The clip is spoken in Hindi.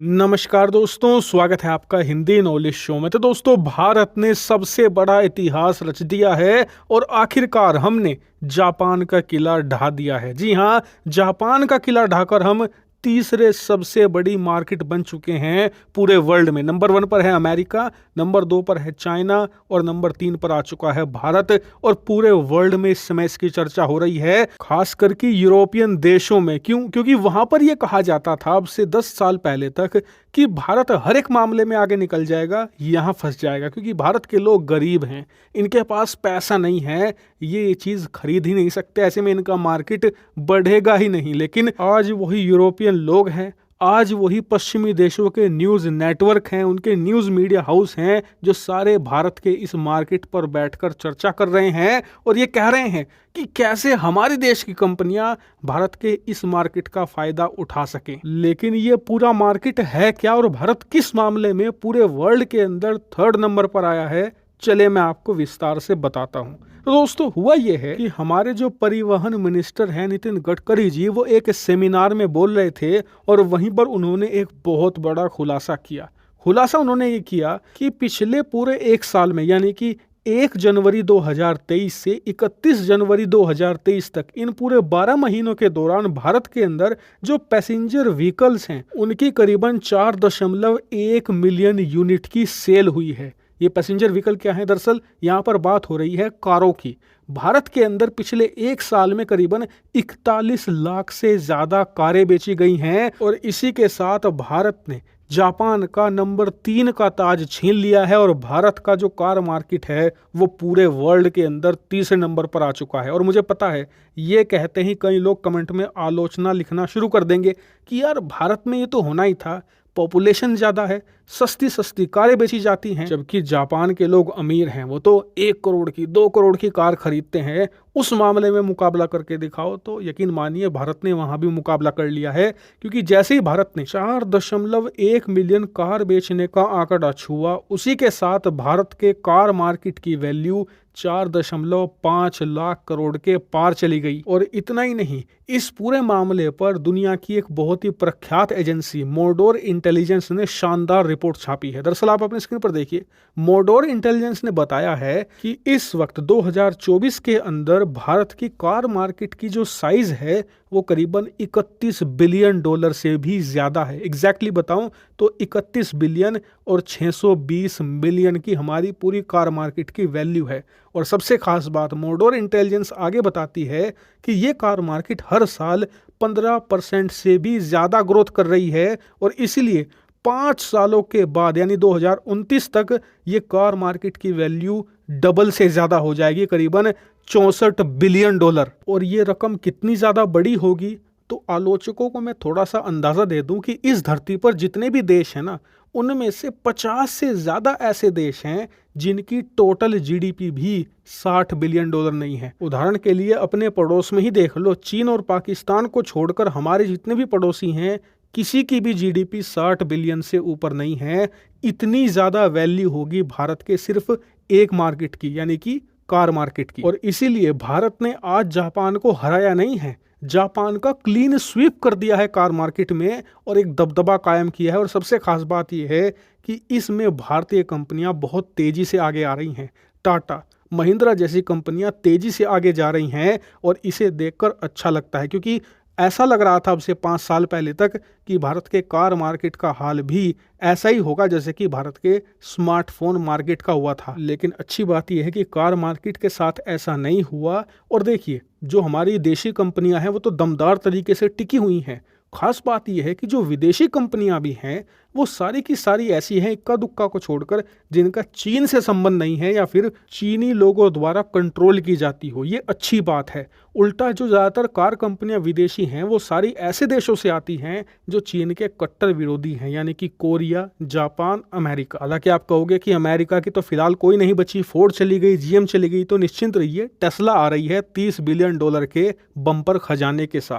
नमस्कार दोस्तों, स्वागत है आपका हिंदी नॉलेज शो में। तो दोस्तों, भारत ने सबसे बड़ा इतिहास रच दिया है और आखिरकार हमने जापान का किला ढा दिया है। जी हाँ, जापान का किला ढाकर हम तीसरे सबसे बड़ी मार्केट बन चुके हैं पूरे वर्ल्ड में। नंबर 1 पर है अमेरिका, नंबर 2 पर है चाइना और नंबर 3 पर आ चुका है भारत। और पूरे वर्ल्ड में इस समय इसकी चर्चा हो रही है, खास करके यूरोपियन देशों में। क्यों? क्योंकि वहां पर यह कहा जाता था अब से 10 साल पहले तक कि भारत हर एक मामले में आगे निकल जाएगा, यहाँ फंस जाएगा, क्योंकि भारत के लोग गरीब हैं, इनके पास पैसा नहीं है, ये चीज़ खरीद ही नहीं सकते, ऐसे में इनका मार्केट बढ़ेगा ही नहीं। लेकिन आज वही यूरोपियन लोग हैं, आज वही पश्चिमी देशों के न्यूज़ नेटवर्क हैं, उनके न्यूज़ मीडिया हाउस हैं, जो सारे भारत के इस मार्केट पर बैठकर चर्चा कर रहे हैं और ये कह रहे हैं कि कैसे हमारे देश की कंपनियां भारत के इस मार्केट का फायदा उठा सकें। लेकिन ये पूरा मार्केट है क्या और भारत किस मामले में पूरे वर्ल्ड के अंदर 3rd नंबर पर आया है? चले मैं आपको विस्तार से बताता हूँ। तो दोस्तों, हुआ ये है कि हमारे जो परिवहन मिनिस्टर हैं नितिन गडकरी जी, वो एक सेमिनार में बोल रहे थे और वहीं पर उन्होंने एक बहुत बड़ा खुलासा किया। खुलासा उन्होंने ये किया कि पिछले पूरे 1 साल में, यानी कि 1 जनवरी 2023 से 31 जनवरी 2023 तक, इन पूरे 12 महीनों के दौरान भारत के अंदर जो पैसेंजर व्हीकल्स हैं उनकी करीबन 4.1 मिलियन यूनिट की सेल हुई है। ये पैसेंजर व्हीकल क्या है? दरअसल यहाँ पर बात हो रही है कारों की। भारत के अंदर पिछले 1 साल में करीबन 41 लाख से ज्यादा कारें बेची गई हैं और इसी के साथ भारत ने जापान का नंबर 3 का ताज छीन लिया है और भारत का जो कार मार्केट है वो पूरे वर्ल्ड के अंदर तीसरे नंबर पर आ चुका है। और मुझे पता है, ये कहते ही कई लोग कमेंट में आलोचना लिखना शुरू कर देंगे कि यार भारत में ये तो होना ही था, पॉपुलेशन ज़्यादा है, सस्ती सस्ती कारें बेची जाती हैं, जबकि जापान के लोग अमीर हैं, वो तो 1 करोड़ की 2 करोड़ की कार खरीदते हैं। उस मामले में मुकाबला करके दिखाओ तो यकीन मानिए भारत ने वहां भी मुकाबला कर लिया है, क्योंकि जैसे ही भारत ने 4.1 मिलियन कार बेचने का आंकड़ा छुआ, उसी के साथ भारत के कार मार्केट की वैल्यू 4.5 लाख करोड़ के पार चली गई। और इतना ही नहीं, इस पूरे मामले पर दुनिया की एक बहुत ही प्रख्यात एजेंसी मोडोर इंटेलिजेंस ने शानदार रिपोर्ट छापी है। दरअसल आप अपने स्क्रीन पर देखिए, मोडोर इंटेलिजेंस ने बताया है कि इस वक्त 2024 के अंदर भारत की कार मार्केट की जो साइज है वो करीबन 31 बिलियन डॉलर से भी ज्यादा है। एग्जैक्टली बताऊं तो 31 बिलियन और 620 मिलियन की हमारी पूरी कार मार्केट की वैल्यू है। और सबसे खास बात, मोडोर इंटेलिजेंस आगे बताती है कि ये कार मार्केट हर साल 15% से भी ज्यादा ग्रोथ कर रही है और इसीलिए 5 सालों के बाद यानी 2029 तक ये कार मार्केट की वैल्यू डबल से ज्यादा हो जाएगी, करीबन 64 बिलियन डॉलर। और ये रकम कितनी ज्यादा बड़ी होगी, तो आलोचकों को मैं थोड़ा सा अंदाजा दे दूं कि इस धरती पर जितने भी देश हैं ना, उनमें से 50 से ज्यादा ऐसे देश हैं जिनकी टोटल जीडीपी भी 60 बिलियन डॉलर नहीं है। उदाहरण के लिए अपने पड़ोस में ही देख लो, चीन और पाकिस्तान को छोड़कर हमारे जितने भी पड़ोसी हैं, किसी की भी जीडीपी 60 बिलियन से ऊपर नहीं है। इतनी ज्यादा वैल्यू होगी भारत के सिर्फ एक मार्केट की, यानी कि कार मार्केट की। और इसीलिए भारत ने आज जापान को हराया नहीं है, जापान का क्लीन स्वीप कर दिया है कार मार्केट में और एक दबदबा कायम किया है। और सबसे खास बात यह है कि इसमें भारतीय कंपनियां बहुत तेजी से आगे आ रही हैं। टाटा, महिंद्रा जैसी कंपनियां तेजी से आगे जा रही हैं और इसे देखकर अच्छा लगता है, क्योंकि ऐसा लग रहा था अब से 5 साल पहले तक कि भारत के कार मार्केट का हाल भी ऐसा ही होगा जैसे कि भारत के स्मार्टफोन मार्केट का हुआ था। लेकिन अच्छी बात यह है कि कार मार्केट के साथ ऐसा नहीं हुआ। और देखिए, जो हमारी देशी कंपनियां हैं वो तो दमदार तरीके से टिकी हुई हैं। खास बात यह है कि जो विदेशी कंपनियां भी हैं वो सारी की सारी ऐसी हैं, इक्का दुक्का को छोड़कर, जिनका चीन से संबंध नहीं है या फिर चीनी लोगों द्वारा कंट्रोल की जाती हो। ये अच्छी बात है। उल्टा जो ज़्यादातर कार कंपनियां विदेशी हैं वो सारी ऐसे देशों से आती हैं जो चीन के कट्टर विरोधी हैं, यानी कि कोरिया, जापान, अमेरिका। हालांकि आप कहोगे कि अमेरिका की तो फिलहाल कोई नहीं बची, फोर्ड चली गई, जीएम चली गई, तो निश्चिंत रहिए, टेस्ला आ रही है 30 बिलियन डॉलर के बम्पर खजाने के साथ।